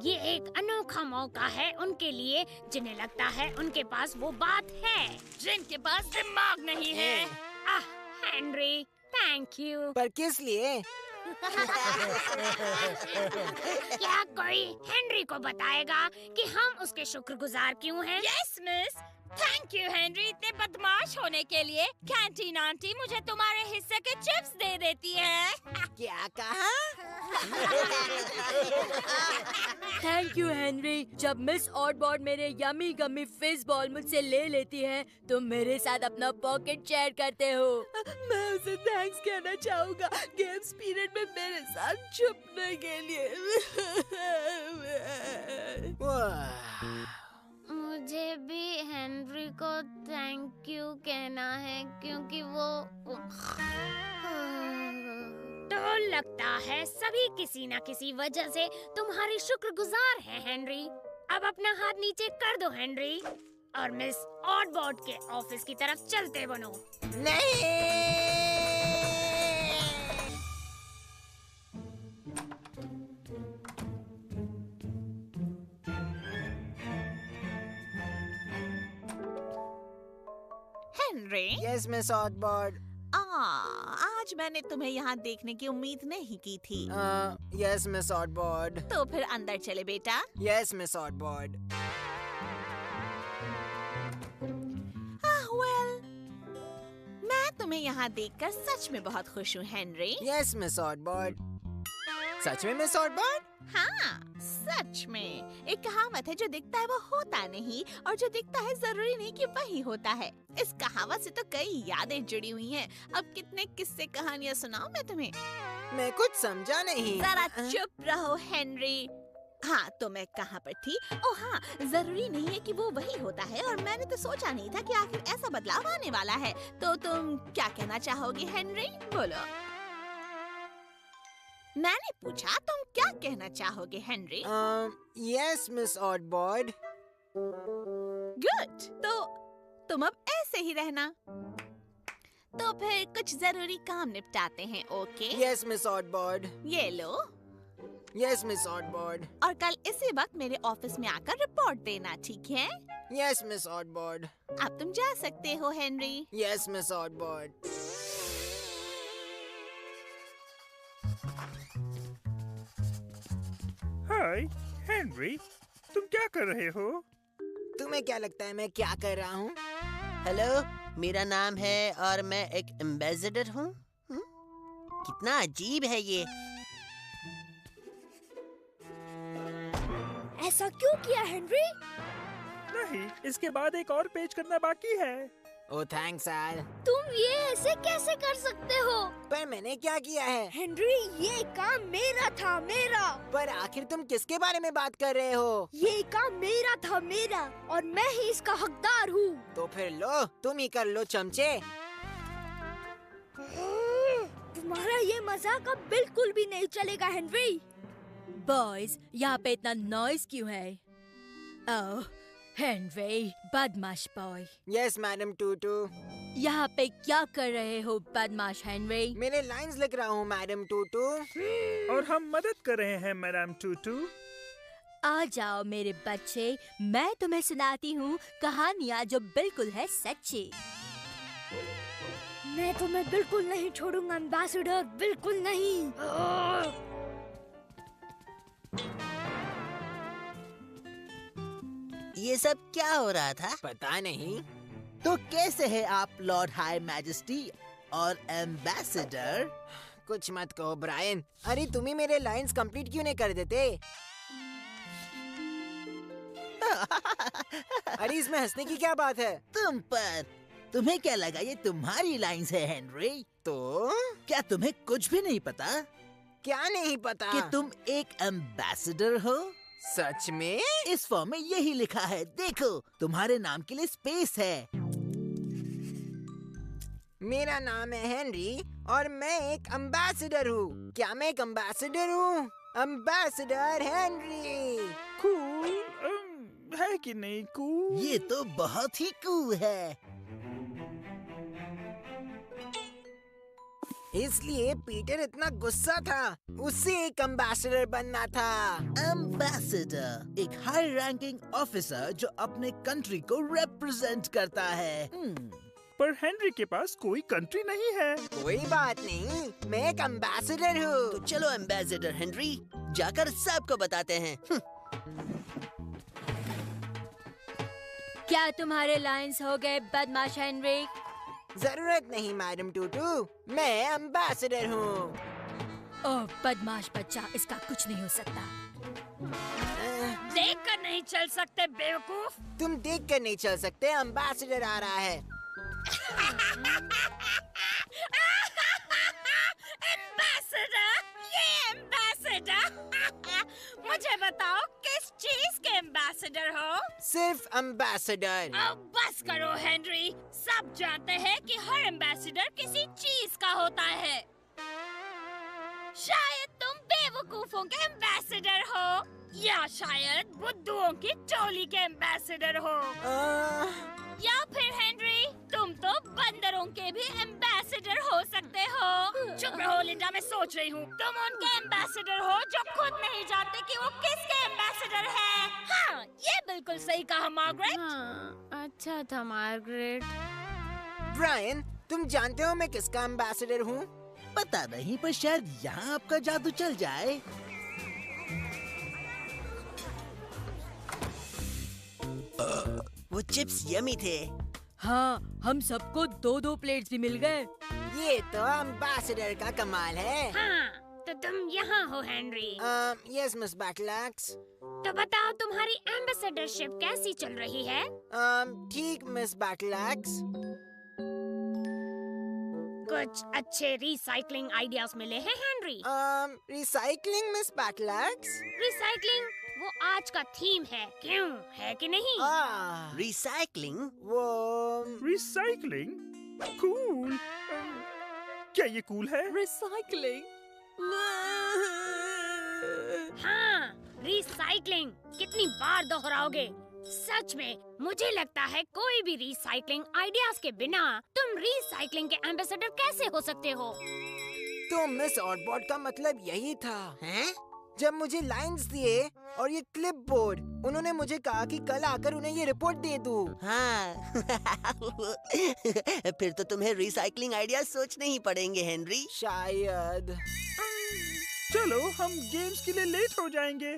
ये एक अनोखा मौका है उनके लिए जिन्हें लगता है उनके पास वो बात है जिनके पास दिमाग नहीं है। Henry, thank you. पर किस लिए? क्या कोई हेनरी को बताएगा कि हम उसके शुक्रगुजार क्यों हैं? Yes miss, thank you Henry इतने बदमाश होने के लिए। कैंटीन आंटी मुझे तुम्हारे हिस्से के चिप्स दे देती है। क्या कहा? Thank you Henry. जब मिस ऑडबॉर्ड मेरे यमी गमी फिज बॉल मुझसे ले लेती है, तुम मेरे साथ अपना पॉकेट शेयर करते हो। मैं उसे थैंक्स कहना चाहूँगा गेम्स पीरियड में मेरे साथ छुपने के लिए। मुझे भी हेनरी को थैंक यू कहना है क्योंकि वो तो लगता है सभी किसी न किसी वजह से तुम्हारे शुक्रगुजार हैं हेनरी। अब अपना हाथ नीचे कर दो हेनरी और मिस ऑडबॉर्ड के ऑफिस की तरफ चलते बनो। नहीं। Henry, yes miss Oddbord. आज मैंने तुम्हें यहाँ देखने की उम्मीद नहीं की थी। Yes miss Oddbord. तो फिर अंदर चले बेटा। Yes miss ऑडबॉर्ड। वेल, मैं तुम्हें यहाँ देखकर सच में बहुत खुश हूँ हेनरी। Yes miss Oddbord. सच में मिस ऑडबॉर्ड? हाँ, सच में। एक कहावत है जो दिखता है वो होता नहीं और जो दिखता है जरूरी नहीं कि वही होता है। इस कहावत से तो कई यादें जुड़ी हुई हैं। अब कितने किस्से कहानियाँ सुनाऊं मैं तुम्हें? मैं कुछ समझा नहीं। जरा चुप रहो हेनरी। हाँ, तो मैं कहाँ पर थी? ओह हाँ, जरूरी नहीं है कि वो वही होता है और मैंने तो सोचा नहीं था कि आखिर ऐसा बदलाव आने वाला है। तो तुम क्या कहना चाहोगे हेनरी? बोलो। मैंने पूछा तुम क्या कहना चाहोगे Henry? Yes miss Oddbord. Good. तो तुम अब ऐसे ही रहना। तो फिर कुछ जरूरी काम निपटाते हैं, ओके? Yes miss ऑडबॉर्ड। ये लो। Yes miss ऑडबॉर्ड। और कल इसी वक्त मेरे ऑफिस में आकर रिपोर्ट देना, ठीक है? Yes miss Oddbord. अब तुम जा सकते हो Henry. Yes miss Oddbord. Hi Henry, तुम क्या कर रहे हो? तुम्हें क्या लगता है मैं क्या कर रहा हूँ? हेलो, मेरा नाम है और मैं एक एम्बेसडर हूँ। कितना अजीब है ये। ऐसा क्यों किया हेनरी? नहीं, इसके बाद एक और पेज करना बाकी है। ओह थैंक्स यार। तुम ये ऐसे कैसे कर सकते हो? पर मैंने क्या किया है? हेनरी, ये काम मेरा था, मेरा। पर आखिर तुम किसके बारे में बात कर रहे हो? ये काम मेरा था, मेरा, और मैं ही इसका हकदार हूँ। तो फिर लो, तुम ही कर लो चमचे। तुम्हारा ये मजाक अब बिल्कुल भी नहीं चलेगा हेनरी। बॉयज, यहाँ पे इतना नॉइज क्यों है? ओह हेनरी, बदमाश बॉय। Yes madam Tutu. यहाँ पे क्या कर रहे हो बदमाश हेनरी? मेरे लाइंस लिख रहा हूँ मैडम टूटू। और हम मदद कर रहे हैं मैडम टूटू। आ जाओ मेरे बच्चे, मैं तुम्हें सुनाती हूँ कहानियाँ जो बिल्कुल है सच्ची। मैं तुम्हें बिल्कुल नहीं छोड़ूंगा एम्बेसडर, बिल्कुल नहीं। ये सब क्या हो रहा था? पता नहीं। तो कैसे है आप लॉर्ड हाई मैजेस्टी और एम्बेसडर? कुछ मत कहो ब्रायन। अरे तुम ही मेरे लाइंस कंप्लीट क्यों नहीं कर देते? अरे इसमें हंसने की क्या बात है? तुम पर। तुम्हें क्या लगा ये तुम्हारी लाइंस है हेनरी? तो क्या तुम्हें कुछ भी नहीं पता क्या नहीं पता कि तुम एक एम्बेसडर हो? सच में? इस फॉर्म में यही लिखा है, देखो, तुम्हारे नाम के लिए स्पेस है। मेरा नाम है हेनरी और मैं एक एम्बेसडर हूँ। क्या मैं एक एम्बेसडर हूँ? Ambassador Henry. कूल है कि नहीं कूल? ये तो बहुत ही कूल है। इसलिए पीटर इतना गुस्सा था। उसे एक एम्बेसडर बनना था। एम्बेसडर एक हाई रैंकिंग ऑफिसर जो अपने कंट्री को रिप्रेजेंट करता है। पर हेनरी के पास कोई कंट्री नहीं है। कोई बात नहीं, मैं एक एम्बेसडर तो हूँ। चलो एम्बेसडर हेनरी, जाकर सबको बताते हैं। क्या तुम्हारे लाइंस हो गए बदमाश हेनरी? जरूरत नहीं मैडम टूटू, मैं एम्बेसडर हूँ। ओह बदमाश बच्चा, इसका कुछ नहीं हो सकता। देख कर नहीं चल सकते बेवकूफ। तुम देख कर नहीं चल सकते, एम्बेसडर आ रहा है। एम्बेसडर, ये एम्बेसडर। मुझे बताओ किस चीज के एम्बेसडर हो? सिर्फ एम्बेसडर। अब बस करो हेनरी, सब जानते हैं कि हर एम्बेसडर किसी चीज का होता है। शायद तुम बेवकूफों के एम्बेसडर हो, या शायद बुद्धुओं की टोली के एम्बेसडर हो, या फिर हेनरी तुम तो बंदरों के भी एम्बेसडर हो सकते हो। चुप रहो लिंडा, मैं सोच रही हूँ। तुम उनके एम्बेसडर हो जो खुद नहीं जानते कि वो किसके एम्बेसडर है। हाँ, ये बिल्कुल सही कहा मार्गरेट। हाँ, अच्छा था मार्गरेट। ब्रायन, तुम जानते हो मैं किसका एम्बेसडर हूँ? पता नहीं, पर शायद यहाँ आपका जादू चल जाए। वो चिप्स यमी थे। हाँ, हम सबको 2-2 प्लेट्स भी मिल गए। ये तो एम्बेसडर का कमाल है। हाँ, तो तुम यहाँ हो हेनरी। Yes miss बैटलैक्स। तो बताओ तुम्हारी एम्बेसडरशिप कैसी चल रही है? ठीक मिस बैटलैक्स। कुछ अच्छे रिसाइकलिंग आइडियाज मिले हैं Henry? Recycling miss Battleaxe. Recycling वो आज का थीम है, क्यों है कि नहीं? रिसाइकलिंग? वो रिसाइकलिंग? कूल। क्या ये कूल है? रिसाइकलिंग। हाँ, रिसाइकलिंग कितनी बार दोहराओगे? सच में मुझे लगता है कोई भी रिसाइकलिंग आइडियाज के बिना तुम रिसाइकलिंग के एम्बेसडर कैसे हो सकते हो? तो मिस ऑटबॉट का मतलब यही था। हैं? जब मुझे लाइंस दिए और ये क्लिप बोर्ड, उन्होंने मुझे कहा कि कल आकर उन्हें ये रिपोर्ट दे दूं। हाँ। फिर तो तुम्हें रिसाइकलिंग आइडिया सोचने ही पड़ेंगे हेनरी। शायद। चलो हम गेम्स के लिए लेट हो जाएंगे।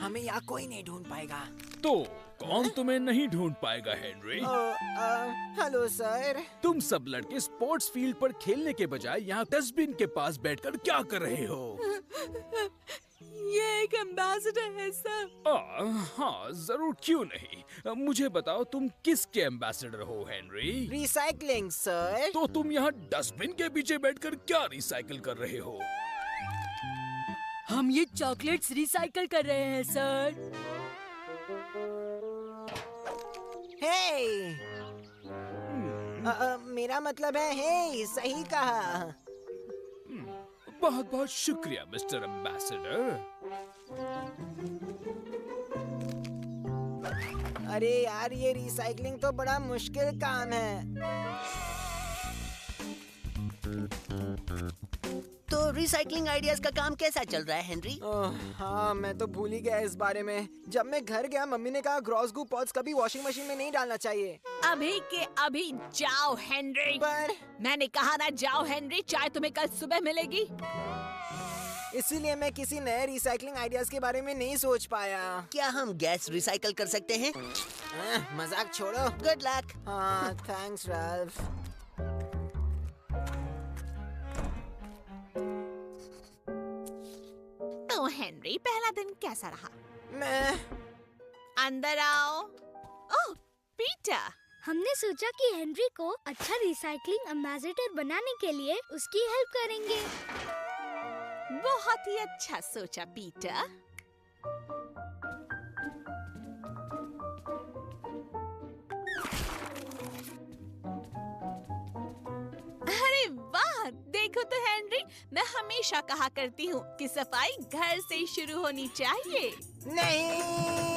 हमें यहाँ कोई नहीं ढूंढ पाएगा। तो कौन तुम्हें नहीं ढूंढ पाएगा हेनरी? Hello sir. तुम सब लड़के स्पोर्ट्स फील्ड पर खेलने के बजाय यहाँ डस्टबिन के पास बैठकर क्या कर रहे हो? ये एक एम्बेसडर है सर। हाँ जरूर, क्यों नहीं। मुझे बताओ तुम किसके एम्बेसडर हो हेनरी? Recycling sir. तो तुम यहाँ डस्टबिन के पीछे बैठकर क्या रिसाइकिल कर रहे हो? हम ये चॉकलेट्स रिसाइकल कर रहे हैं सर। हे, मेरा मतलब है हे, सही कहा। बहुत बहुत शुक्रिया मिस्टर एम्बेसडर। अरे यार, ये रिसाइकलिंग तो बड़ा मुश्किल काम है। तो रिसाइकलिंग आइडियाज का काम कैसा चल रहा है हेनरी? हाँ, मैं तो भूल ही गया इस बारे में। जब मैं घर गया, मम्मी ने कहा ग्रॉस गू पॉट्स कभी वॉशिंग मशीन में नहीं डालना चाहिए। अभी के अभी जाओ हेनरी। पर मैंने कहा ना जाओ हेनरी, चाय तुम्हें कल सुबह मिलेगी। इसीलिए मैं किसी नए रिसाइकलिंग आइडियाज के बारे में नहीं सोच पाया। क्या हम गैस रिसाइकल कर सकते हैं? मजाक छोड़ो। Good luck. हाँ, थैंक्स राल्फ। तो हेनरी, पहला दिन कैसा रहा? मैं अंदर आओ। ओह पीटर, हमने सोचा कि हेनरी को अच्छा रिसाइकलिंग एम्बेसडर बनाने के लिए उसकी हेल्प करेंगे। बहुत ही अच्छा सोचा पीटर। अरे वाह, देखो तो हेनरी, मैं हमेशा कहा करती हूँ कि सफाई घर से शुरू होनी चाहिए। नहीं।